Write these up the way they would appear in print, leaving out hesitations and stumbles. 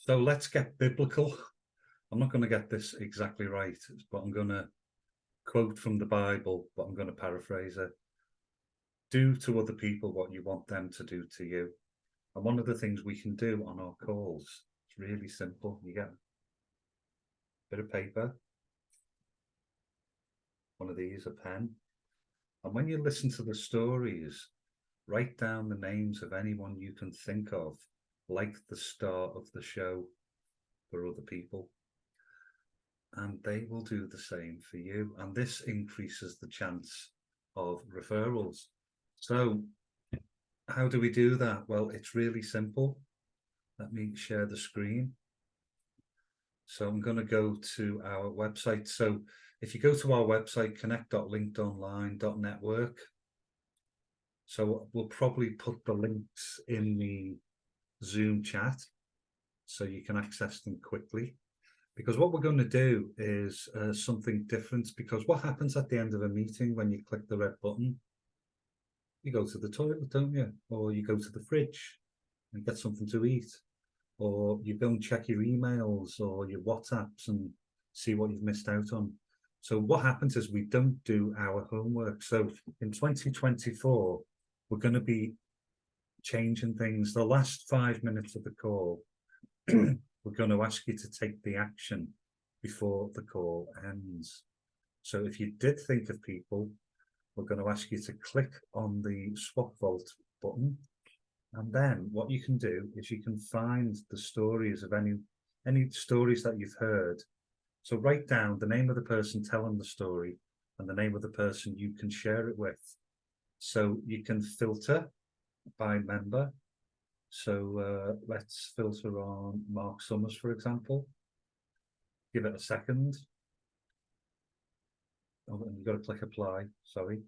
So let's get biblical. I'm not going to get this exactly right, but I'm going to quote from the Bible, but I'm going to paraphrase it. Do to other people what you want them to do to you. And one of the things we can do on our calls, it's really simple. You get a bit of paper, one of these, a pen. And when you listen to the stories, write down the names of anyone you can think of, like the star of the show for other people. And they will do the same for you. And this increases the chance of referrals. So how do we do that? Well, it's really simple. Let me share the screen. So I'm going to go to our website. So if you go to our website, connect.linkedonline.network, so we'll probably put the links in the Zoom chat so you can access them quickly. Because what we're going to do is something different, because what happens at the end of a meeting when you click the red button? You go to the toilet, don't you? Or you go to the fridge and get something to eat. Or you go and check your emails or your WhatsApps and see what you've missed out on. So what happens is we don't do our homework. So in 2024, we're going to be changing things. The last 5 minutes of the call, we're going to ask you to take the action before the call ends. So if you did think of people, we're going to ask you to click on the Swap Vault button. And then what you can do is you can find the stories of any stories that you've heard. So write down the name of the person telling the story and the name of the person you can share it with. So you can filter by member. So let's filter on Mark Summers, for example. Give it a second. Oh, and you've got to click apply, sorry.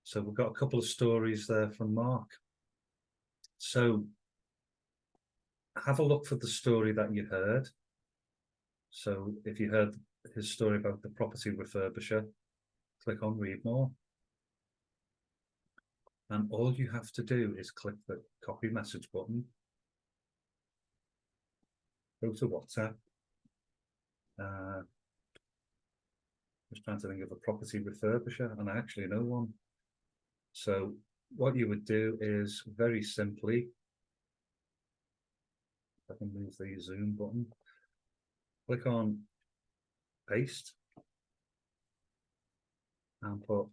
So we've got a couple of stories there from Mark. So have a look for the story that you heard. So if you heard his story about the property refurbisher, click on read more. And all you have to do is click the copy message button, go to WhatsApp. Just trying to think of a property refurbisher, and I actually know one. So what you would do is very simply, if I can move the Zoom button, click on paste and put,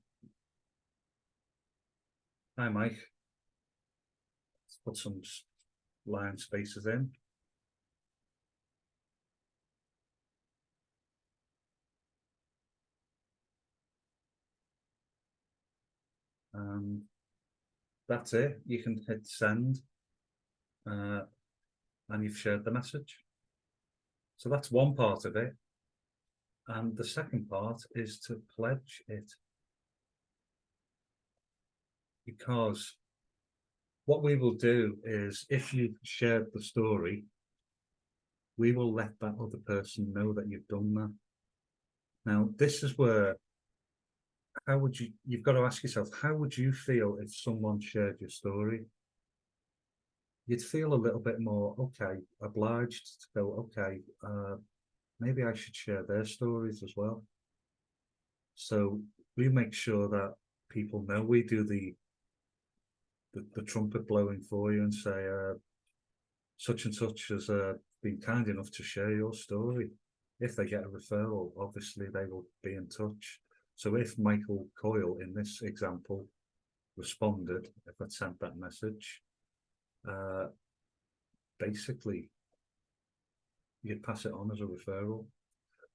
hi Mike, let's put some line spaces in. And that's it. You can hit send and you've shared the message. So that's one part of it. And the second part is to pledge it. Because what we will do is, if you've shared the story, we will let that other person know that you've done that. Now, this is where, you've got to ask yourself, how would you feel if someone shared your story? You'd feel a little bit more, okay, obliged to go, okay, maybe I should share their stories as well. So we make sure that people know. We do the trumpet blowing for you and say, such and such has been kind enough to share your story. If they get a referral, obviously they will be in touch. So if Michael Coyle, in this example, responded, if I'd sent that message, basically you'd pass it on as a referral.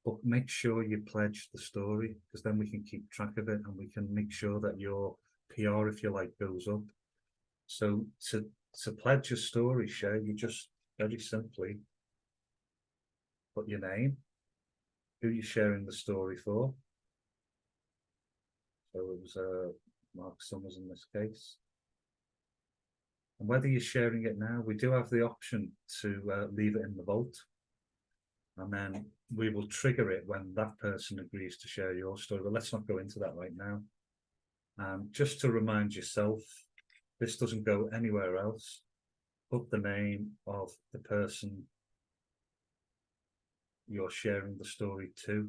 But make sure you pledge the story, because then we can keep track of it and we can make sure that your PR, if you like, goes up. So to pledge your story, share, you just very simply put your name, who you're sharing the story for. So it was Mark Summers in this case. And whether you're sharing it now, we do have the option to leave it in the vault. And then we will trigger it when that person agrees to share your story. But let's not go into that right now. Just to remind yourself, this doesn't go anywhere else. put the name of the person you're sharing the story to,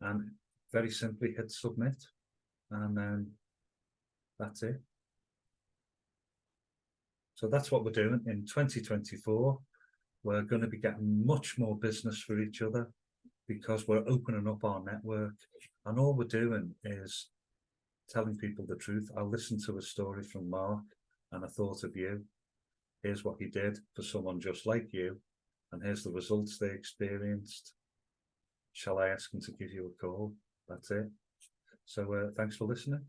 and very simply hit submit, and then that's it. So that's what we're doing in 2024. We're going to be getting much more business for each other because we're opening up our network, and all we're doing is telling people the truth. I listened to a story from Mark and I thought of you. Here's what he did for someone just like you, and here's the results they experienced. Shall I ask him to give you a call? That's it. So thanks for listening.